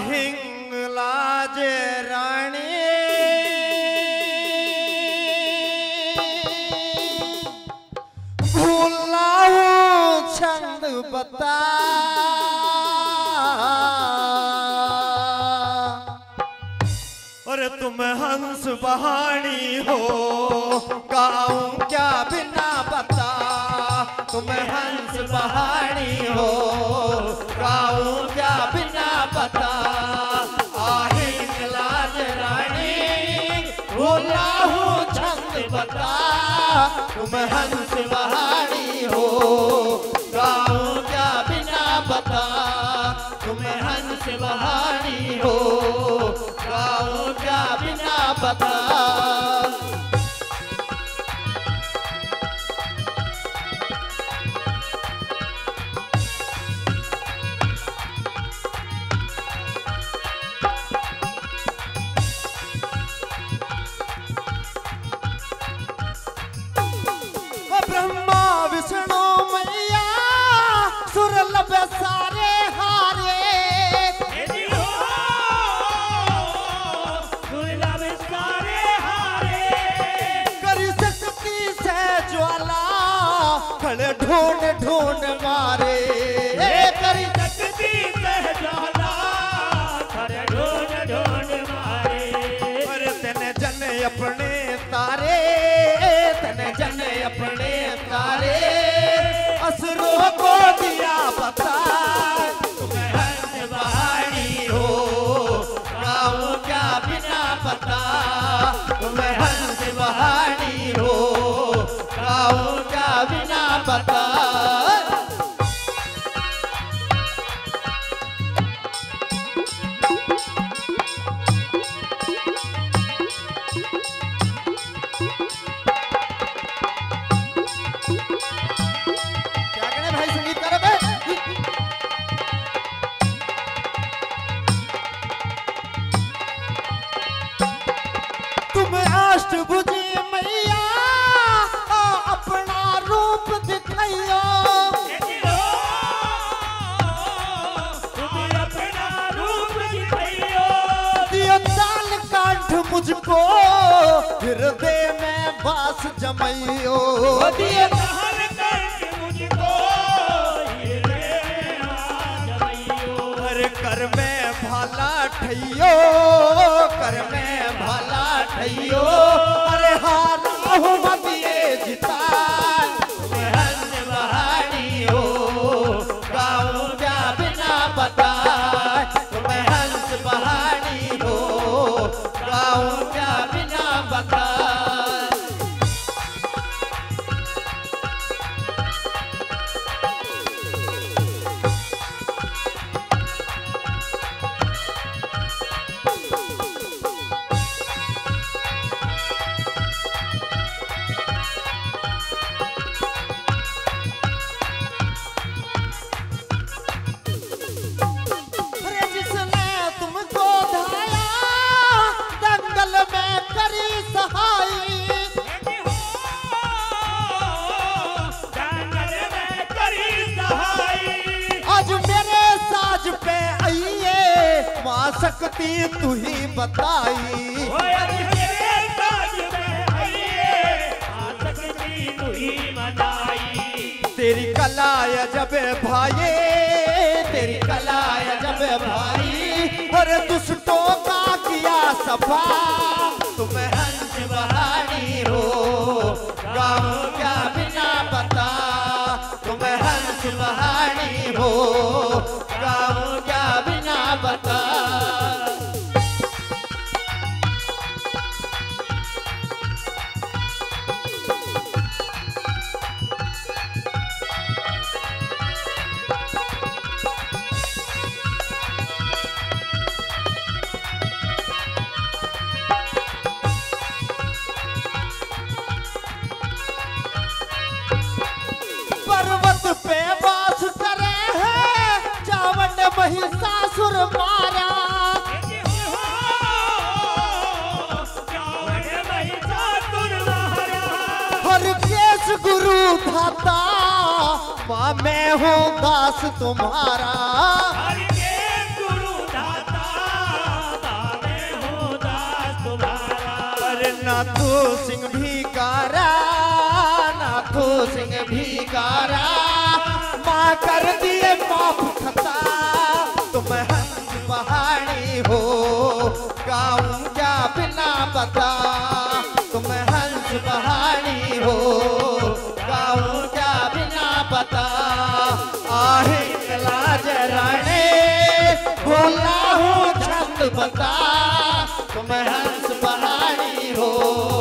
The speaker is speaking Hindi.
हिंगलाज रानी भूलाऊ छंद बता और तुम हंस बहानी हो गाऊं क्या बिना बता तुम हंस बहानी हो गाऊं क्या बिना बता हिंगलाज रानी भूलाऊ छंद बता तुम हंस बहानी हो गाऊं क्या बिना बता तुम हंस बहानी हो गाऊं क्या बिना बता ब्रह्मा विष्णु मैया सुर लब सारे हारे करी शक्ति से ज्वाला खड़े ढूंढ ढूंढ मारे करी शक्ति से ज्वाला खड़े ढूंढ ढूंढ मारे अरे तेने जन अपने तारे तेने जन अपने तारे असुरों को दिया पता तुम्हें हंस बहानी हो गाऊं क्या बिना पता तुम्हें हंस बहानी हो गाऊं क्या बिना पता अष्टभुजी मैया अपना रूप दिखाइयो तुम्हें अपना रूप दिखाइयो दियो ताल कांठ मुझको हृदय में वास जमाइयो दियो ताल कांठ मुझको हृदय में वास जमाइयो कर में भाला ठइयो कर में भाला ठइयो अरे हारा हूँ मतिए जिता तुम्हें हंस बहानी हो गाऊं क्या बिना बता तुम्हें हंस बहानी हो गाऊं क्या बिना बता शक्ति तू ही बताई तेरी कला जब भाई तेरी कला जब भाई और दुष्टों का किया सफा तुम्हें हंस बहानी हो गाऊं क्या बिना बता तुम्हें हंस बहानी हो गाऊं क्या बिना बता पे वास करे है चावंड महिषासुर मारा हर केस गुरु धाता माँ मैं हूँ दास तुम्हारा हर केस गुरु नाथू सिंह भिकारा, नाथू सिंह भिकारा, माँ कर दिए माफ खता, तुम हंस पहाड़ी हो, गाऊं क्या बिना बता, तुम हंस पहाड़ी हो, गाऊं क्या बिना बता, आहे लाज राणे भोला हूँ छंद बता, तुम हंस पहाड़ी हो।